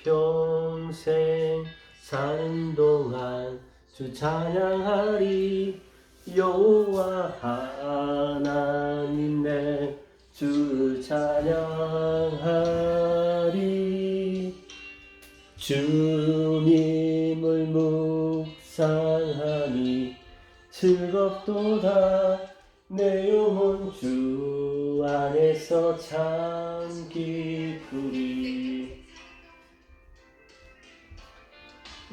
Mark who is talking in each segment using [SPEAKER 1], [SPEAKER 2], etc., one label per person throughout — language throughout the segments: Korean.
[SPEAKER 1] 평생 사는 동안 주 찬양하리. 여호와 하나님 내 주 찬양하리. 주님을 묵상하니 즐겁도다. 내 영혼 주 안에서 참 기쁘리.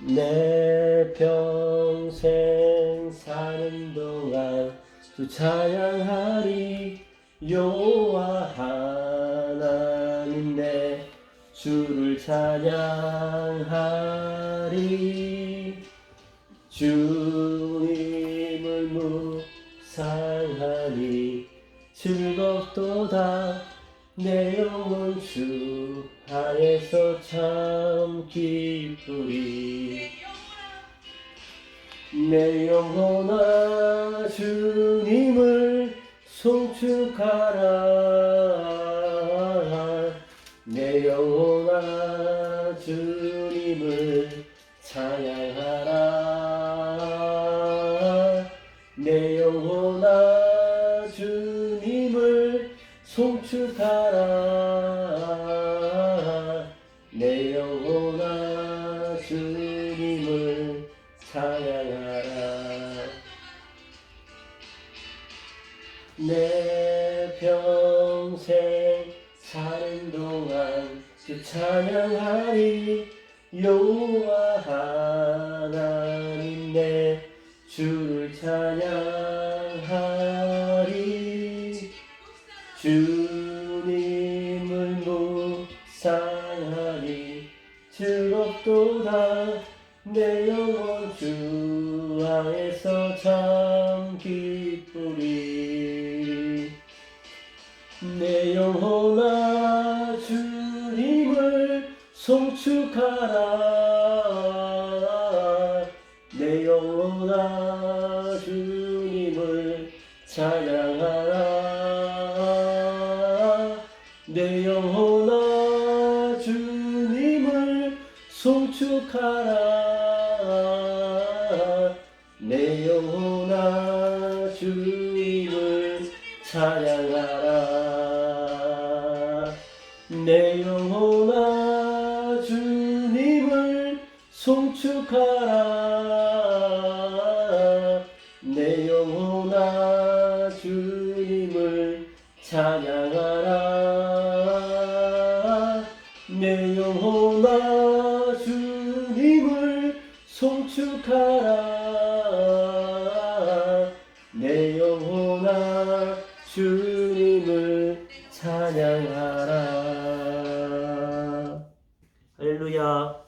[SPEAKER 1] 내 평생 사는 동안 주 찬양하리. 여호와 하나님 내 주를 찬양하리. 주님을 묵상하니 즐겁도다. 내 영혼 주 안에서 참 기쁘리. 내 영혼아 주님을 송축하라. 내 영혼아 주님을 찬양하라. 내 영혼아 주님을 송축하라. 내 영혼아 주님을 찬양하라. 내 평생 사는 동안 주 찬양하리. 여호와 하나님 내 주를 찬양하리. 주님을 묵상하니 즐겁도다. 내 영혼 주 안에서 참 기쁘리. 내 영혼아 주님을 송축하라. 내 영혼아 주님을 찬양하라. 내 영혼아 주님을 송축하라. 내 영혼아 주님을 찬양하라. 내 영혼아 주님을 송축하라. 내 영혼아 주님을 찬양하라. 내 영혼아 주님을 송축하라. 내 영혼아 주님을 찬양하라. 할렐루야.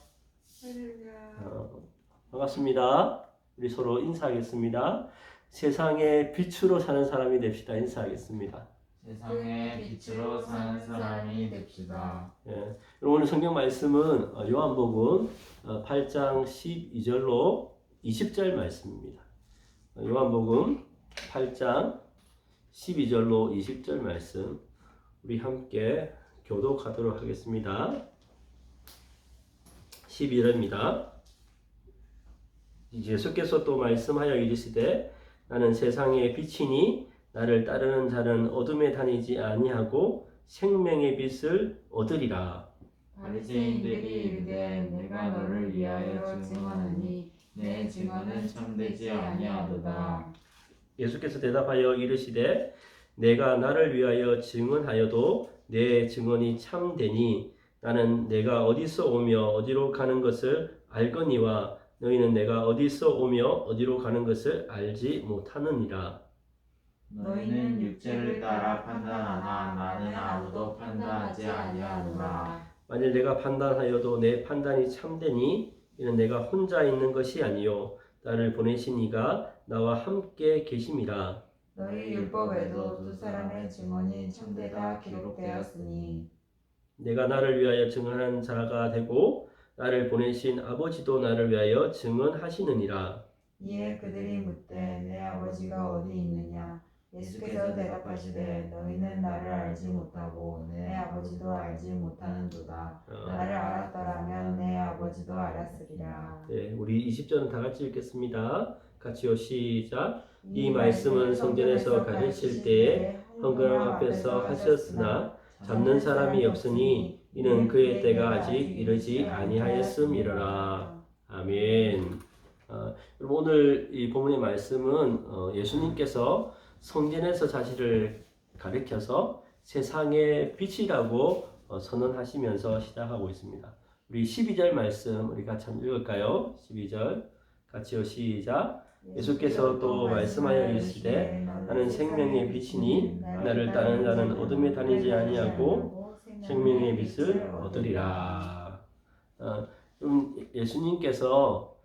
[SPEAKER 1] 반갑습니다. 우리 서로 인사하겠습니다. 세상의 빛으로 사는 사람이 됩시다. 인사하겠습니다.
[SPEAKER 2] 세상의 빛으로 사는 사람이 됩시다.
[SPEAKER 1] 예, 오늘 성경 말씀은 요한복음 8장 12절로 20절 말씀입니다. 요한복음 8장 12절로 20절 말씀 우리 함께 교독하도록 하겠습니다. 12절입니다. 예수께서 또 말씀하여 이르시되 나는 세상의 빛이니 나를 따르는 자는 어둠에 다니지 아니하고 생명의 빛을 얻으리라.
[SPEAKER 2] 바리새인들이 이르되 내가 너를 위하여 증언하니 내 증언은 참되지 아니하도다.
[SPEAKER 1] 예수께서 대답하여 이르시되 내가 나를 위하여 증언하여도 내 증언이 참되니 나는 내가 어디서 오며 어디로 가는 것을 알거니와 너희는 내가 어디서 오며 어디로 가는 것을 알지 못하느니라.
[SPEAKER 2] 너희는 육체를 따라 판단하나 나는 아무도 판단하지 아니하노라.
[SPEAKER 1] 만일 내가 판단하여도 내 판단이 참되니 이는 내가 혼자 있는 것이 아니요 나를 보내신 이가 나와 함께 계심이라.
[SPEAKER 3] 너희 율법에도 두 사람의 증언이 참되다 기록되었으니
[SPEAKER 1] 내가 나를 위하여 증언하는 자가 되고 나를 보내신 아버지도 나를 위하여 증언하시느니라.
[SPEAKER 3] 이에 그들이 묻되 내 아버지가 어디 있느냐 예수께서 대답하시되 너희는 나를 알지 못하고 내 아버지도 알지 못하는도다. 나를 알았더라면 내 아버지도 알았으리라.
[SPEAKER 1] 네, 우리 20절은 다 같이 읽겠습니다. 같이요, 시작. 이 말씀은 성전에서 가르칠 때에 헌금 앞에서 하셨으나 잡는 사람이 없으니 이는 그의 때가 아직 이르지 아니하였음이로라. 아멘. 여러분, 오늘 이 본문의 말씀은 예수님께서 성전에서 자신을 가리켜서 세상의 빛이라고 선언하시면서 시작하고 있습니다. 우리 12절 말씀 우리 같이 한번 읽을까요? 12절 같이요, 시작. 예수께서 또 말씀하여 이르시되 나는 생명의 빛이니 나를 따르는 자는 어둠에 다니지 아니하고 생명의 빛을 얻으리라. 예수님께서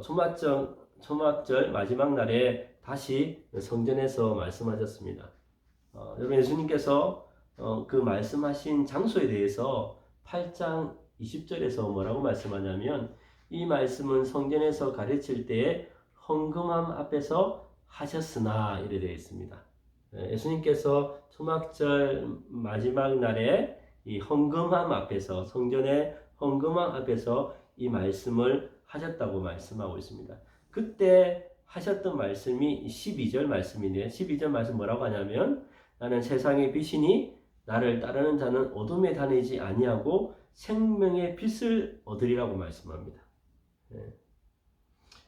[SPEAKER 1] 초막절 마지막 날에 다시 성전에서 말씀하셨습니다. 여러분, 예수님께서 그 말씀하신 장소에 대해서 8장 20절에서 뭐라고 말씀하냐면 이 말씀은 성전에서 가르칠 때에 헌금함 앞에서 하셨으나 이래 되어 있습니다. 예수님께서 초막절 마지막 날에 이 헌금함 앞에서 성전의 헌금함 앞에서 이 말씀을 하셨다고 말씀하고 있습니다. 그때 하셨던 말씀이 12절 말씀인데요. 12절 말씀 뭐라고 하냐면 나는 세상의 빛이니 나를 따르는 자는 어둠에 다니지 아니하고 생명의 빛을 얻으리라고 말씀합니다.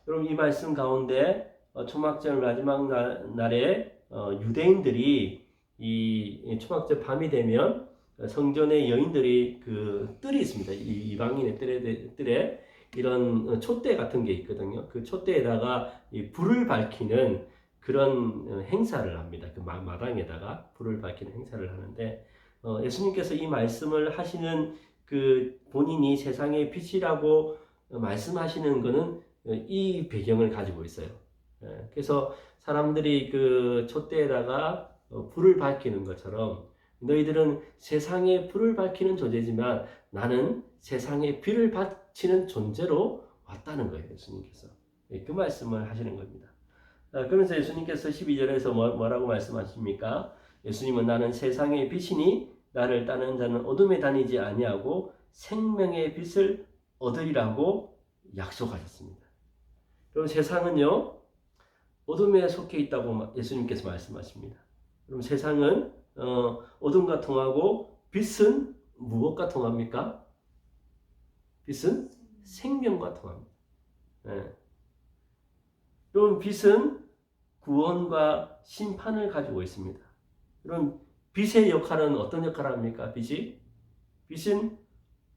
[SPEAKER 1] 여러분, 이 말씀 가운데 초막절 마지막 날에 유대인들이 이 초막절 밤이 되면 성전의 여인들이 그 뜰이 있습니다. 이 이방인의 뜰에 이런 촛대 같은 게 있거든요. 그 촛대에다가 이 불을 밝히는 그런 행사를 합니다. 그 마당에다가 불을 밝히는 행사를 하는데 예수님께서 이 말씀을 하시는 그 본인이 세상의 빛이라고 말씀하시는 것은 이 배경을 가지고 있어요. 그래서 사람들이 그 촛대에다가 불을 밝히는 것처럼 너희들은 세상에 불을 밝히는 존재지만 나는 세상에 빛을 바치는 존재로 왔다는 거예요. 예수님께서 그 말씀을 하시는 겁니다. 그러면서 예수님께서 12절에서 뭐라고 말씀하십니까? 예수님은 나는 세상의 빛이니 나를 따르는 자는 어둠에 다니지 아니하고 생명의 빛을 얻으리라고 약속하셨습니다. 그럼 세상은요 어둠에 속해 있다고 예수님께서 말씀하십니다. 그럼 세상은 어둠과 통하고 빛은 무엇과 통합니까? 빛은 생명과 통합니다. 그럼 빛은 구원과 심판을 가지고 있습니다. 그럼 빛의 역할은 어떤 역할을 합니까? 빛은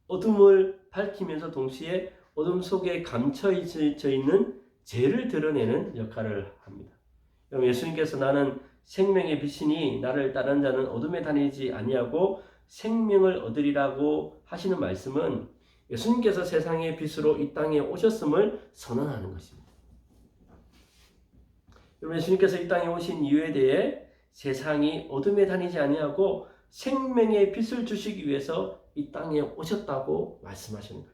[SPEAKER 1] 어둠을 밝히면서 동시에 어둠 속에 감춰져 있는 죄를 드러내는 역할을 합니다. 그럼 예수님께서 나는 생명의 빛이니 나를 따르는 자는 어둠에 다니지 아니하고 생명을 얻으리라고 하시는 말씀은 예수님께서 세상의 빛으로 이 땅에 오셨음을 선언하는 것입니다. 여러분, 예수님께서 이 땅에 오신 이유에 대해 세상이 어둠에 다니지 아니하고 생명의 빛을 주시기 위해서 이 땅에 오셨다고 말씀하시는 겁니다.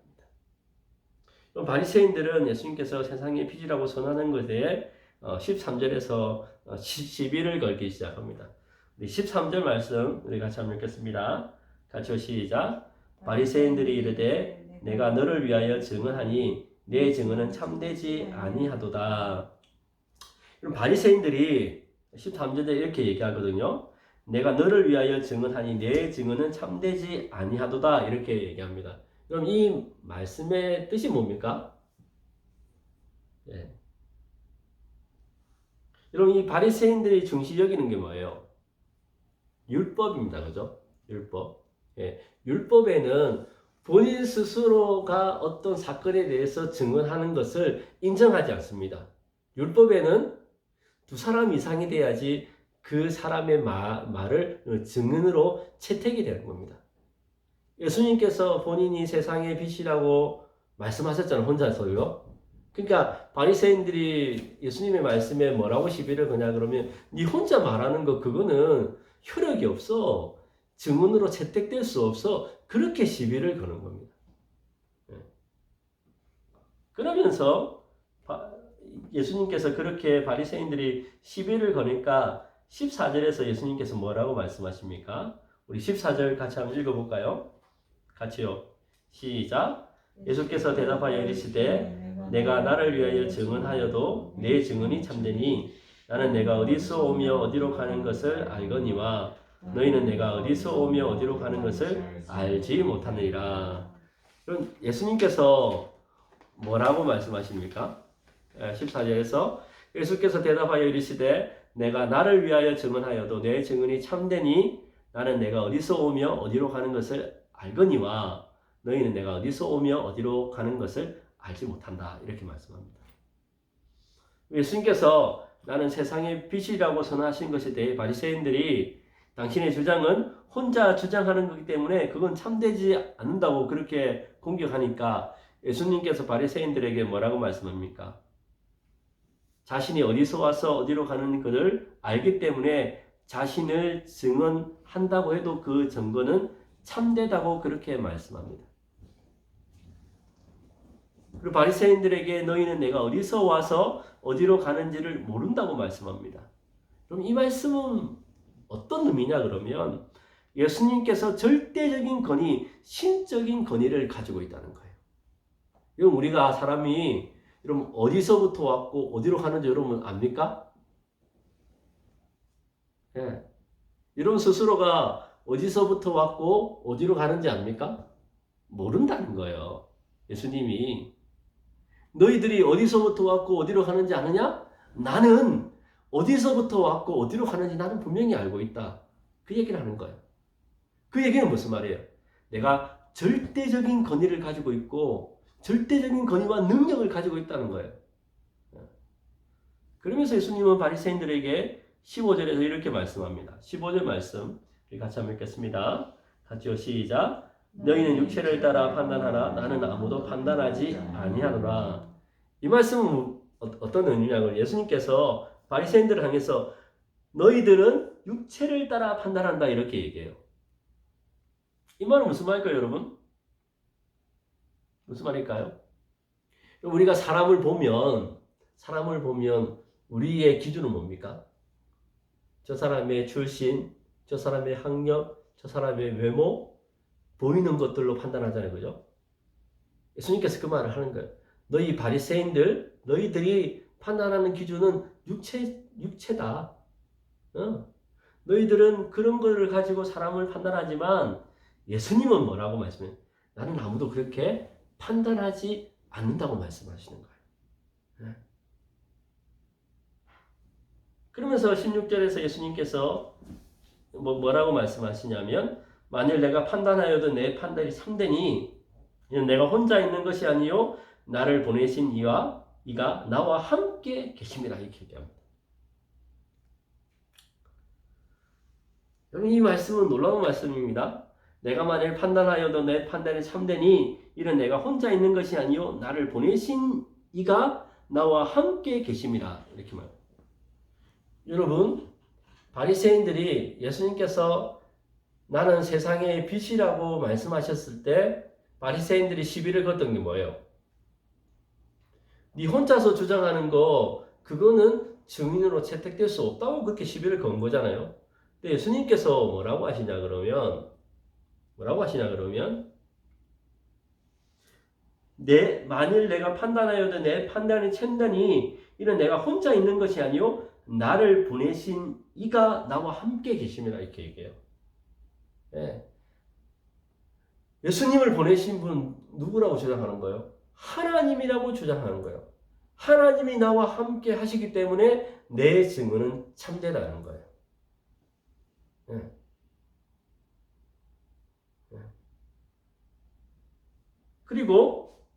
[SPEAKER 1] 바리새인들은 예수님께서 세상의 빛이라고 선언하는 것에 13절에서 시비를 걸기 시작합니다. 우리 13절 말씀 우리 같이 한번 읽겠습니다. 같이 시작. 바리새인들이 이르되 내가 너를 위하여 증언하니 내 증언은 참되지 아니하도다. 그럼 바리새인들이 13절에 이렇게 얘기하거든요. 내가 너를 위하여 증언하니 내 증언은 참되지 아니하도다 이렇게 얘기합니다. 그럼 이 말씀의 뜻이 뭡니까? 여러분, 이 바리새인들이 중시 여기는 게 뭐예요? 율법입니다. 그죠? 율법. 율법에는 본인 스스로가 어떤 사건에 대해서 증언하는 것을 인정하지 않습니다. 율법에는 두 사람 이상이 돼야지 그 사람의 말을 증언으로 채택이 되는 겁니다. 예수님께서 본인이 세상의 빛이라고 말씀하셨잖아요. 혼자서요. 그러니까 바리새인들이 예수님의 말씀에 뭐라고 시비를 거냐 그러면 네 혼자 말하는 거 그거는 효력이 없어. 증언으로 채택될 수 없어. 그렇게 시비를 거는 겁니다. 그러면서 예수님께서 그렇게 바리새인들이 시비를 거니까 14절에서 예수님께서 뭐라고 말씀하십니까? 우리 14절 같이 한번 읽어볼까요? 같이요. 시작. 예수께서 대답하여 이르시되 내가 나를 위하여 증언하여도 내 증언이 참되니 나는 내가 어디서 오며 어디로 가는 것을 알거니와 너희는 내가 어디서 오며 어디로 가는 것을 알지 못하느니라. 그럼 예수님께서 뭐라고 말씀하십니까? 14절에서 예수께서 대답하여 이르시되 내가 나를 위하여 증언하여도 내 증언이 참되니 나는 내가 어디서 오며 어디로 가는 것을 알거니와 너희는 내가 어디서 오며 어디로 가는 것을 알지 못한다. 이렇게 말씀합니다. 예수님께서 나는 세상의 빛이라고 선언하신 것에 대해 바리새인들이 당신의 주장은 혼자 주장하는 것이기 때문에 그건 참되지 않는다고 그렇게 공격하니까 예수님께서 바리새인들에게 뭐라고 말씀합니까? 자신이 어디서 와서 어디로 가는 것을 알기 때문에 자신을 증언한다고 해도 그 증거는 참되다고 그렇게 말씀합니다. 그리고 바리새인들에게 너희는 내가 어디서 와서 어디로 가는지를 모른다고 말씀합니다. 그럼 이 말씀은 어떤 의미냐 그러면 예수님께서 절대적인 권위, 신적인 권위를 가지고 있다는 거예요. 여러분 우리가 사람이 여러분 어디서부터 왔고 어디로 가는지 여러분 압니까? 예. 여러분 스스로가 어디서부터 왔고 어디로 가는지 압니까? 모른다는 거예요. 예수님이 너희들이 어디서부터 왔고 어디로 가는지 아느냐? 나는 어디서부터 왔고 어디로 가는지 나는 분명히 알고 있다. 그 얘기를 하는 거예요. 그 얘기는 무슨 말이에요? 내가 절대적인 권위를 가지고 있고 절대적인 권위와 능력을 가지고 있다는 거예요. 그러면서 예수님은 바리새인들에게 15절에서 이렇게 말씀합니다. 15절 말씀 우리 같이 한번 읽겠습니다. 같이요. 시작. 너희는 육체를 따라 판단하라. 나는 아무도 판단하지 아니하노라. 이 말씀은 어떤 의미냐면 예수님께서 바리새인들을 향해서 너희들은 육체를 따라 판단한다 이렇게 얘기해요. 이 말은 무슨 말일까요, 여러분? 무슨 말일까요? 우리가 사람을 보면 우리의 기준은 뭡니까? 저 사람의 출신, 저 사람의 학력, 저 사람의 외모, 보이는 것들로 판단하잖아요, 그죠? 예수님께서 그 말을 하는 거예요. 너희 바리새인들, 너희들이 판단하는 기준은 육체다. 너희들은 그런 거를 가지고 사람을 판단하지만 예수님은 뭐라고 말씀해요? 나는 아무도 그렇게 판단하지 않는다고 말씀하시는 거예요. 그러면서 16절에서 예수님께서 뭐라고 말씀하시냐면 만일 내가 판단하여도 내 판단이 참되니 내가 혼자 있는 것이 아니요 나를 보내신 이가 나와 함께 계십니다. 이렇게 얘기합니다. 여러분 이 말씀은 놀라운 말씀입니다. 내가 만일 판단하여도 내 판단이 참되니 이는 내가 혼자 있는 것이 아니요 나를 보내신 이가 나와 함께 계십니다. 이렇게 말합니다. 여러분 바리새인들이 예수님께서 나는 세상의 빛이라고 말씀하셨을 때 바리새인들이 시비를 걸던 게 뭐예요? 네 혼자서 주장하는 거 그거는 증인으로 채택될 수 없다고 그렇게 시비를 건 거잖아요. 근데 예수님께서 뭐라고 하시냐 그러면 만일 내가 판단하여도 내 판단이 참되니 이는 내가 혼자 있는 것이 아니요 나를 보내신 이가 나와 함께 계십니다. 이렇게 얘기해요. 예. 예수님을 보내신 분 누구라고 주장하는 거예요? 하나님이라고 주장하는 거예요. 하나님이 나와 함께 하시기 때문에 내 증언은 참되다는 거예요. 예. 그리고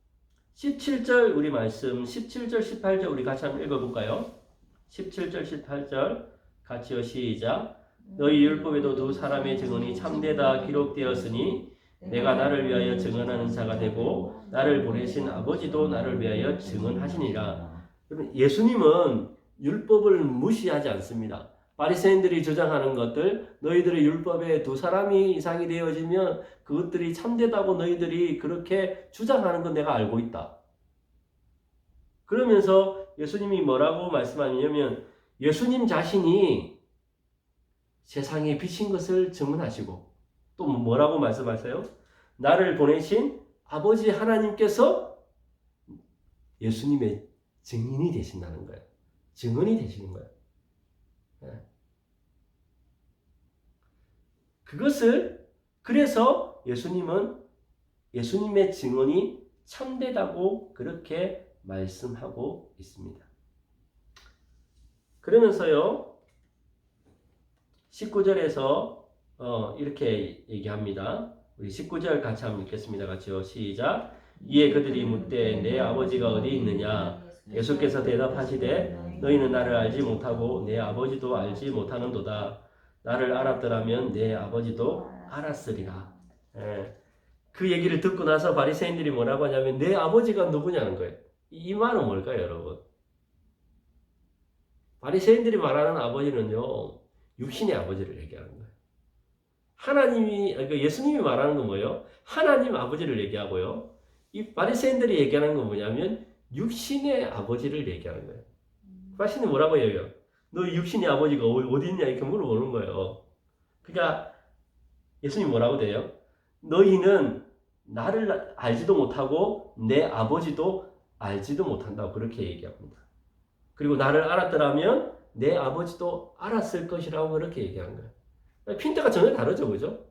[SPEAKER 1] 17절 우리 말씀 17절 18절 우리 같이 한번 읽어볼까요? 17절 18절 같이요. 시작. 너희 율법에도 두 사람의 증언이 참되다 기록되었으니 내가 나를 위하여 증언하는 자가 되고 나를 보내신 아버지도 나를 위하여 증언하시니라. 예수님은 율법을 무시하지 않습니다. 바리새인들이 주장하는 것들, 너희들의 율법에 두 사람이 이상이 되어지면 그것들이 참되다고 너희들이 그렇게 주장하는 건 내가 알고 있다. 그러면서 예수님이 뭐라고 말씀하냐면 예수님 자신이 세상에 비친 것을 증언하시고 또 뭐라고 말씀하세요? 나를 보내신 아버지 하나님께서 예수님의 증인이 되신다는 거예요. 증언이 되시는 거예요. 그것을 그래서 예수님의 증언이 참되다고 그렇게 말씀하고 있습니다. 그러면서요 19절에서 이렇게 얘기합니다. 우리 19절 같이 한번 읽겠습니다. 같이요. 시작. 이에 그들이 묻되 내 아버지가 어디 있느냐? 예수께서 대답하시되 너희는 나를 알지 못하고 내 아버지도 알지 못하는도다. 나를 알았더라면 내 아버지도 알았으리라. 그 얘기를 듣고 나서 바리새인들이 뭐라고 하냐면 내 아버지가 누구냐는 거예요. 이 말은 뭘까요, 여러분? 바리새인들이 말하는 아버지는요, 육신의 아버지를 얘기하는 거예요. 그러니까 예수님이 말하는 건 뭐예요? 하나님 아버지를 얘기하고요. 이 바리새인들이 얘기하는 건 뭐냐면 육신의 아버지를 얘기하는 거예요. 바리새인이 뭐라고 얘기해요? 너 육신의 아버지가 어디 있냐 이렇게 물어보는 거예요. 그러니까 예수님이 뭐라고 돼요? 너희는 나를 알지도 못하고 내 아버지도 알지도 못한다고 그렇게 얘기합니다. 그리고 나를 알았더라면 내 아버지도 알았을 것이라고 그렇게 얘기하는 거예요. 핀트가 전혀 다르죠, 그죠?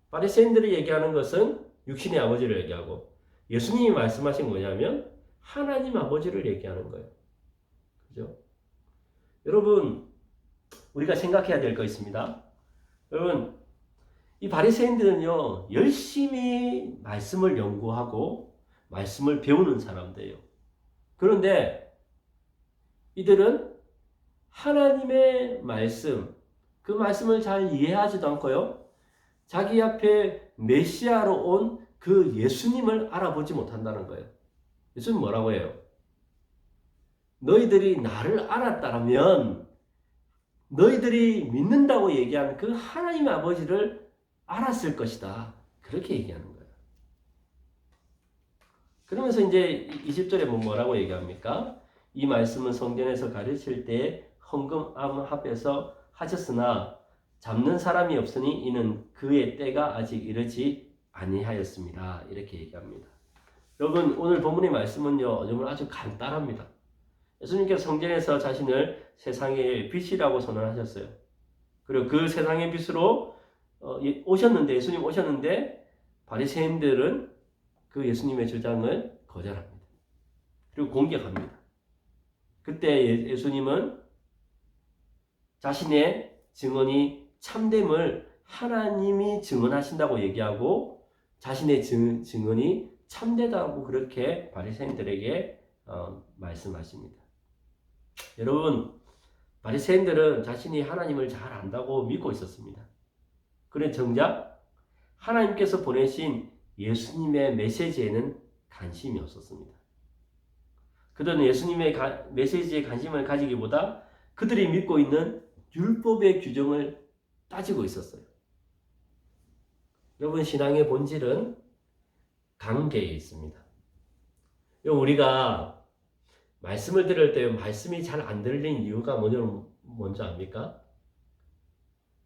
[SPEAKER 1] 바리새인들이 얘기하는 것은 육신의 아버지를 얘기하고 예수님이 말씀하신 뭐냐면 하나님 아버지를 얘기하는 거예요. 그죠? 여러분, 우리가 생각해야 될 거 있습니다. 여러분, 이 바리새인들은요 열심히 말씀을 연구하고 말씀을 배우는 사람들이에요. 그런데 이들은 하나님의 말씀, 그 말씀을 잘 이해하지도 않고요. 자기 앞에 메시아로 온 그 예수님을 알아보지 못한다는 거예요. 예수님 뭐라고 해요? 너희들이 나를 알았다면 너희들이 믿는다고 얘기한 그 하나님의 아버지를 알았을 것이다. 그렇게 얘기하는 거예요. 그러면서 이제 20절에 뭐라고 얘기합니까? 이 말씀은 성전에서 가르칠 때 헌금함합에서 하셨으나 잡는 사람이 없으니 이는 그의 때가 아직 이르지 아니하였습니다. 이렇게 얘기합니다. 여러분 오늘 본문의 말씀은요 여러분 아주 간단합니다. 예수님께서 성전에서 자신을 세상의 빛이라고 선언하셨어요. 그리고 그 세상의 빛으로 오셨는데 예수님 오셨는데 바리새인들은 그 예수님의 주장을 거절합니다. 그리고 공격합니다. 그때 예수님은 자신의 증언이 참됨을 하나님이 증언하신다고 얘기하고 자신의 증언이 참되다고 그렇게 바리새인들에게 말씀하십니다. 여러분 바리새인들은 자신이 하나님을 잘 안다고 믿고 있었습니다. 그런데 정작 하나님께서 보내신 예수님의 메시지에는 관심이 없었습니다. 그들은 예수님의 메시지에 관심을 가지기보다 그들이 믿고 있는 율법의 규정을 따지고 있었어요. 여러분 신앙의 본질은 관계에 있습니다. 우리가 말씀을 들을 때 말씀이 잘 안 들리는 이유가 뭔지 압니까?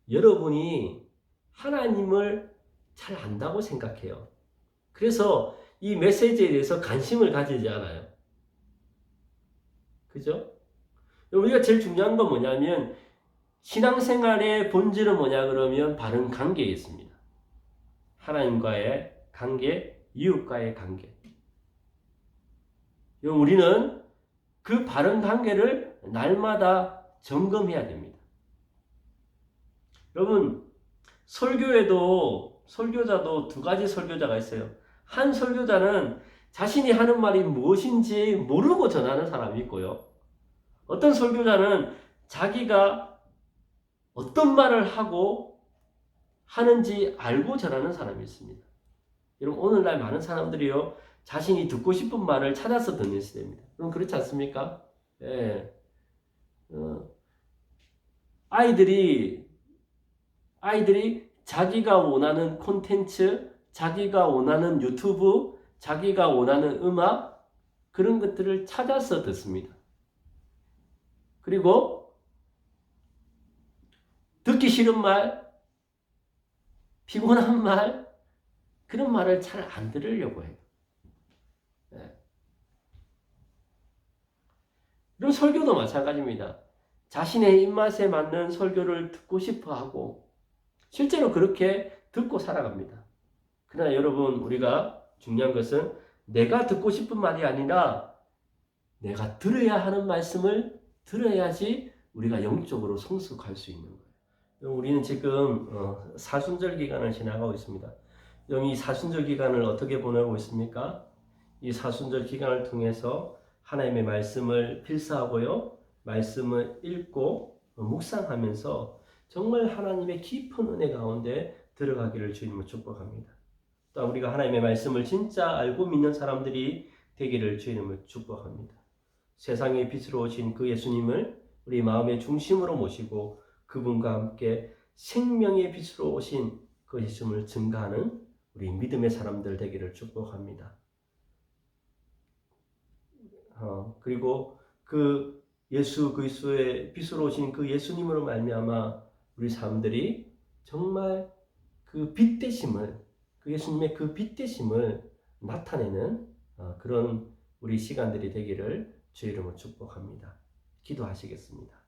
[SPEAKER 1] 여러분이 하나님을 잘 안다고 생각해요. 그래서 이 메시지에 대해서 관심을 가지지 않아요. 그죠? 우리가 제일 중요한 건 뭐냐면 신앙생활의 본질은 뭐냐 그러면 바른 관계에 있습니다. 하나님과의 관계, 이웃과의 관계. 우리는 그 바른 관계를 날마다 점검해야 됩니다. 여러분 설교자도 두 가지 설교자가 있어요. 한 설교자는 자신이 하는 말이 무엇인지 모르고 전하는 사람이 있고요. 어떤 설교자는 자기가 어떤 말을 하고 하는지 알고 전하는 사람이 있습니다. 여러분 오늘날 많은 사람들이요 자신이 듣고 싶은 말을 찾아서 듣는 시대입니다. 그럼 그렇지 않습니까? 예. 아이들이 자기가 원하는 콘텐츠, 자기가 원하는 유튜브, 자기가 원하는 음악 그런 것들을 찾아서 듣습니다. 그리고 듣기 싫은 말, 피곤한 말, 그런 말을 잘 안 들으려고 해요. 네. 이런 설교도 마찬가지입니다. 자신의 입맛에 맞는 설교를 듣고 싶어 하고 실제로 그렇게 듣고 살아갑니다. 그러나 여러분, 우리가 중요한 것은 내가 듣고 싶은 말이 아니라 내가 들어야 하는 말씀을 들어야지 우리가 영적으로 성숙할 수 있는 거예요. 우리는 지금 사순절 기간을 지나가고 있습니다. 이 사순절 기간을 어떻게 보내고 있습니까? 이 사순절 기간을 통해서 하나님의 말씀을 필사하고요, 말씀을 읽고 묵상하면서 정말 하나님의 깊은 은혜 가운데 들어가기를 주님을 축복합니다. 또 우리가 하나님의 말씀을 진짜 알고 믿는 사람들이 되기를 주님을 축복합니다. 세상의 빛으로 오신 그 예수님을 우리 마음의 중심으로 모시고 그분과 함께 생명의 빛으로 오신 그 예수님을 증거하는 우리 믿음의 사람들 되기를 축복합니다. 그리고 그 예수 그리스도의 빛으로 오신 그 예수님으로 말미암아 우리 사람들이 정말 그 빛되심을, 그 예수님의 그 빛되심을 나타내는 그런 우리 시간들이 되기를 주의 이름으로 축복합니다. 기도하시겠습니다.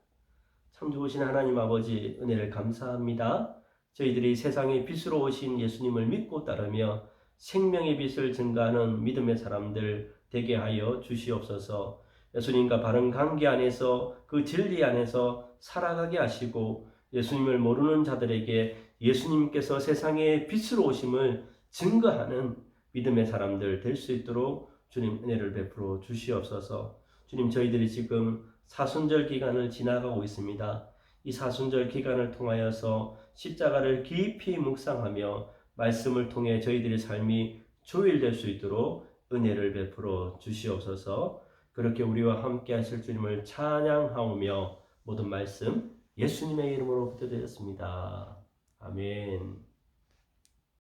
[SPEAKER 1] 참 좋으신 하나님 아버지, 은혜를 감사합니다. 저희들이 세상의 빛으로 오신 예수님을 믿고 따르며 생명의 빛을 증가하는 믿음의 사람들 되게 하여 주시옵소서. 예수님과 바른 관계 안에서 그 진리 안에서 살아가게 하시고 예수님을 모르는 자들에게 예수님께서 세상의 빛으로 오심을 증거하는 믿음의 사람들 될 수 있도록 주님 은혜를 베풀어 주시옵소서. 주님, 저희들이 지금 사순절 기간을 지나가고 있습니다. 이 사순절 기간을 통하여서 십자가를 깊이 묵상하며 말씀을 통해 저희들의 삶이 조일될 수 있도록 은혜를 베풀어 주시옵소서. 그렇게 우리와 함께 하실 주님을 찬양하오며 모든 말씀 예수님의 이름으로 기도드렸습니다. 아멘.